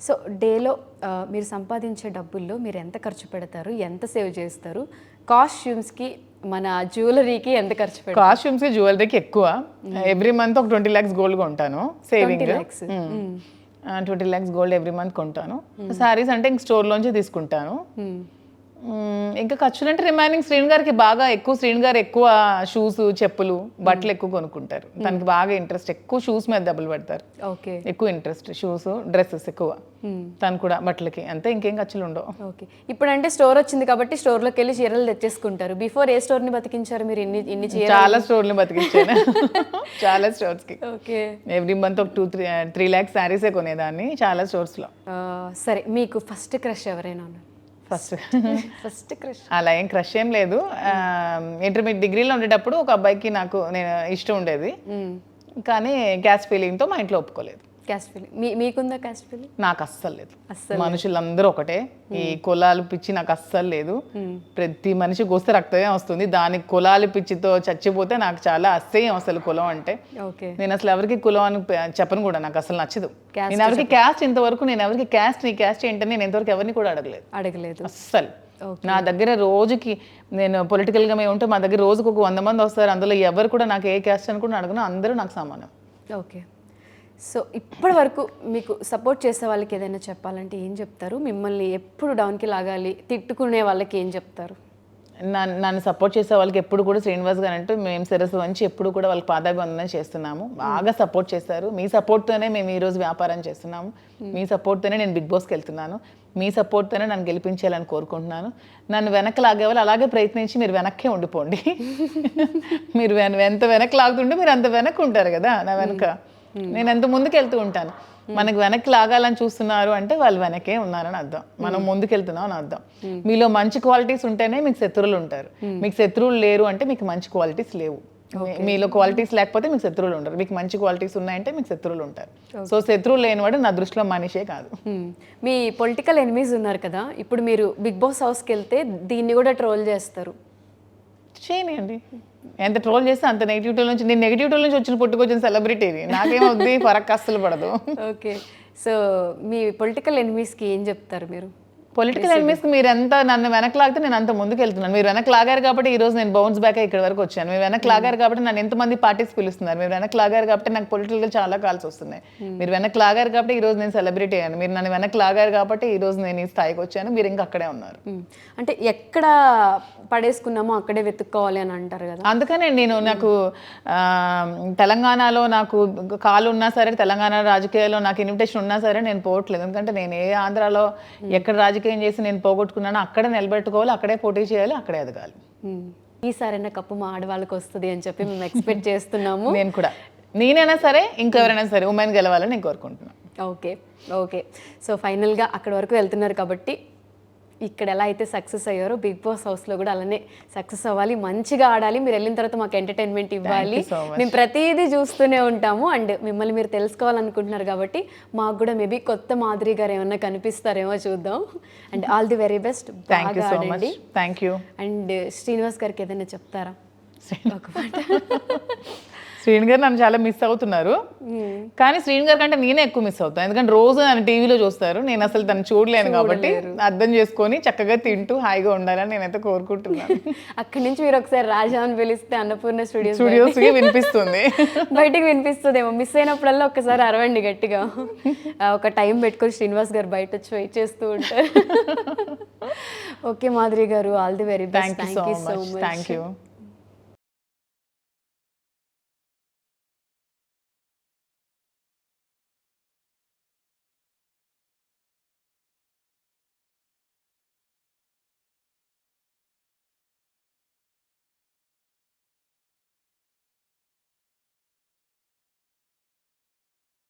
So డేలో మీరు సంపాదించే డబ్బుల్లో మీరు ఎంత ఖర్చు పెడతారు, ఎంత సేవ్ చేస్తారు? కాస్ట్యూమ్స్కి, మన జ్యువెలరీకి ఎంత ఖర్చు పెడతారు? కాస్ట్యూమ్స్కి జ్యువెలరీకి ఎక్కువ. ఎవ్రీ మంత్ ఒక 20 lakhs గోల్డ్ కొంటాను saving. 20 lakhs gold every month కొంటాను. శారీస్ అంటే ఇంక స్టోర్లోంచి తీసుకుంటాను. ఇంకా ఖర్చులు అంటే రిమైనింగ్ శ్రీను గారికి బాగా ఎక్కువ, శ్రీను గారు ఎక్కువ షూస్, చెప్పులు, బట్టలు ఎక్కువ కొనుక్కుంటారు. తనకి బాగా ఇంట్రెస్ట్, ఎక్కువ షూస్ మీద డబ్బులు పెడతారు. ఓకే, ఎక్కువ ఇంట్రెస్ట్ షూస్, డ్రెస్సెస్ ఎక్కువ. తను కూడా బట్టలకి అంతే, ఇంకేం ఖర్చులు ఉండవు. ఓకే, ఇప్పుడు అంటే స్టోర్ వచ్చింది కాబట్టి స్టోర్లోకి వెళ్ళి చీరలు తెచ్చేసుకుంటారు. బిఫోర్ ఏ స్టోర్ని బతికించారు మీరు ఇన్ని చీరలు? చాలా స్టోర్లు బతికించాను. చాలా స్టోర్స్కి. ఓకే, ఎవ్రీ మంత్ ఒక 2-3 lakhs శారీసే కొనేదాన్ని చాలా స్టోర్స్లో. సరే, మీకు ఫస్ట్ క్రష్ ఎవరైనా ఉన్నారు? ఫస్ట్ క్రష్ అలా ఏం క్రష్ ఏం లేదు. ఇంటర్మీడియట్ డిగ్రీలో ఉండేటప్పుడు ఒక అబ్బాయికి నేను ఇష్టం ఉండేది, కానీ క్యాస్ట్ ఫీలింగ్తో మా ఇంట్లో ఒప్పుకోలేదు. క్యాస్ట్ ఫీలింగ్ మీకుందా? క్యాస్ట్ ఫీలింగ్ నాకు అస్సలు లేదు. మనుషులందరూ ఒకటే. ఈ కులాలు పిచ్చి నాకు అస్సలు లేదు. ప్రతి మనిషికి వస్తే రక్తమే వస్తుంది, దానికి కులాలు పిచ్చితో చచ్చిపోతే నాకు చాలా అసహ్యం అసలు కులం అంటే. నేను అసలు ఎవరికి కులం అని చెప్పను కూడా, నాకు అసలు నచ్చదు. నేను ఎవరికి క్యాస్ట్ ఇంతవరకు, నేను ఎవరికి క్యాస్ట్, నీ క్యాస్ట్ ఏంటని నేను ఇంతవరకు ఎవరిని కూడా అడగలేదు అస్సలు. నా దగ్గర రోజుకి, నేను పొలిటికల్గా మేము ఉంటే మా దగ్గర రోజుకు ఒక 100 మంది వస్తారు. అందులో ఎవరు కూడా నాకు ఏ క్యాస్ట్ అని కూడా అడగను, అందరూ నాకు సమానం. ఓకే, సో ఇప్పటి వరకు మీకు సపోర్ట్ చేసే వాళ్ళకి ఏదైనా చెప్పాలంటే ఏం చెప్తారు? మిమ్మల్ని ఎప్పుడు డౌన్కి లాగాలి, తిట్టుకునే వాళ్ళకి ఏం చెప్తారు? నన్ను సపోర్ట్ చేసే వాళ్ళకి ఎప్పుడు కూడా శ్రీనివాస్ గారు అంటూ మేము శిరస్సు వంచి ఎప్పుడు కూడా వాళ్ళకి పాదాభివందనం చేస్తున్నాము. బాగా సపోర్ట్ చేశారు. మీ సపోర్ట్తోనే మేము ఈరోజు వ్యాపారం చేస్తున్నాము. మీ సపోర్ట్తోనే నేను బిగ్ బాస్కి వెళ్తున్నాను. మీ సపోర్ట్తోనే నన్ను గెలిపించాలని కోరుకుంటున్నాను. నన్ను వెనక్కి లాగే వాళ్ళు అలాగే ప్రయత్నించి మీరు వెనక్కే ఉండిపోండి. మీరు ఎంత వెనక్కి లాగుతుంటే మీరు అంత వెనక్కి ఉంటారు కదా నా వెనక. నేను ఎంత ముందుకు వెళ్తూ ఉంటాను. మనకు వెనక్కి లాగాలని చూస్తున్నారు అంటే వాళ్ళు వెనకే ఉన్నారని అర్థం, మనం ముందుకెళ్తున్నాం అని అర్థం. మీలో మంచి క్వాలిటీస్ ఉంటేనే మీకు శత్రువులు ఉంటారు. మీకు శత్రువులు లేరు అంటే మీకు మంచి క్వాలిటీస్ లేవు. మీలో క్వాలిటీస్ లేకపోతే మీకు శత్రువులు ఉంటారు. మీకు మంచి క్వాలిటీస్ ఉన్నాయంటే మీకు శత్రువులు ఉంటారు. సో శత్రువులు లేనివాడు నా దృష్టిలో మనిషే కాదు. మీ పొలిటికల్ ఎనిమీస్ ఉన్నారు కదా, ఇప్పుడు మీరు బిగ్ బాస్ హౌస్కి వెళ్తే దీన్ని కూడా ట్రోల్ చేస్తారు. చేయనియండి, ఎంత ట్రోల్ చేస్తే అంత నెగిటివిటీ నుంచి, నేను నెగిటివిటీ నుంచి పుట్టుకొచ్చిన సెలబ్రిటీని, నాకేమవుద్ది ఫరక్ అస్సలు పడదు. ఓకే, సో మీ పొలిటికల్ ఎనిమీస్కి ఏం చెప్తారు మీరు? పొలిటికల్ ఎనిమీస్కి మీరు ఎంత నన్ను వెనక్కి లాగితే నేను అంత ముందుకు వెళ్తున్నాను. మీరు వెనక్కి లాగారు కాబట్టి ఈ రోజు నేను బౌన్స్ బ్యాక్ ఇక్కడ వరకు వచ్చాను. మీరు వెనక్కి లాగారు కాబట్టి నన్ను ఎంతమంది పార్టీస్ పిలుస్తున్నారు. మీరు వెనక్కి లాగారు కాబట్టి నాకు పొలిటికల్గా చాలా కాల్స్ వస్తున్నాయి. మీరు వెనక్కి లాగారు కాబట్టి ఈ రోజు నేను సెలబ్రిటీ అయ్యాను. మీరు నన్ను వెనక్కి లాగారు కాబట్టి ఈ రోజు నేను ఈ స్థాయికి వచ్చాను. మీరు ఇంకా అక్కడే ఉన్నారు. అంటే ఎక్కడ పడేసుకున్నామో అక్కడే వెతుక్కోవాలి అని అంటారు కదా, అందుకనే నాకు తెలంగాణలో నాకు కాలు ఉన్నా సరే, తెలంగాణ రాజకీయాల్లో నాకు ఇన్విటేషన్ ఉన్నా సరే నేను పోవట్లేదు. ఎందుకంటే నేను ఏ ఆంధ్రాలో ఎక్కడ రాజకీయం చేసి నేను పోగొట్టుకున్నాను అక్కడే నిలబెట్టుకోవాలి, అక్కడే పోటీ చేయాలి, అక్కడే ఎదగాలి. ఈసారైనా కప్పు మా ఆడవాళ్ళకి వస్తుంది అని చెప్పి మేము ఎక్స్పెక్ట్ చేస్తున్నాము. నేను కూడా, నేనైనా సరే ఇంకెవరైనా సరే ఉమెన్ గెలవాలని నేను కోరుకుంటున్నాను. ఓకే ఓకే, సో ఫైనల్గా అక్కడ వరకు వెళ్తున్నారు కాబట్టి ఇక్కడ ఎలా అయితే సక్సెస్ అయ్యారో బిగ్ బాస్ హౌస్లో కూడా అలానే సక్సెస్ అవ్వాలి, మంచిగా ఆడాలి. మీరు వెళ్ళిన తర్వాత మాకు ఎంటర్టైన్మెంట్ ఇవ్వాలి. మేము ప్రతిదీ చూస్తూనే ఉంటాము. అండ్ మిమ్మల్ని మీరు తెలుసుకోవాలనుకుంటున్నారు కాబట్టి మాకు కూడా మేబీ కొత్త మాధురి గారు ఏమన్నా కనిపిస్తారేమో చూద్దాం. And all the very best. బాగా ఆడండి. Thank you. అండ్ శ్రీనివాస్ గారికి ఏదైనా చెప్తారా? శ్రీను గారు నన్ను చాలా మిస్ అవుతున్నారు, కానీ శ్రీను గారి కంటే నేనే ఎక్కువ మిస్ అవుతాను. ఎందుకంటే రోజు నన్ను టీవీలో చూస్తారు, నేను అసలు తను చూడలేను. కాబట్టి అర్థం చేసుకొని చక్కగా తింటూ హాయిగా ఉండాలని నేనైతే కోరుకుంటున్నాను. అక్కడి నుంచి మీరు ఒకసారి రాజా అని పిలిస్తే అన్నపూర్ణ స్టూడియోస్ వినిపిస్తుంది, బయటికి వినిపిస్తుందేమో. మిస్ అయినప్పుడల్లా ఒకసారి అరవండి గట్టిగా. ఒక టైం పెట్టుకొని శ్రీనివాస్ గారు బయట వచ్చి వెయిట్ చేస్తూ ఉంటారు. ఓకే మాధురి గారు, all the very best. Thank you so much. Thank you.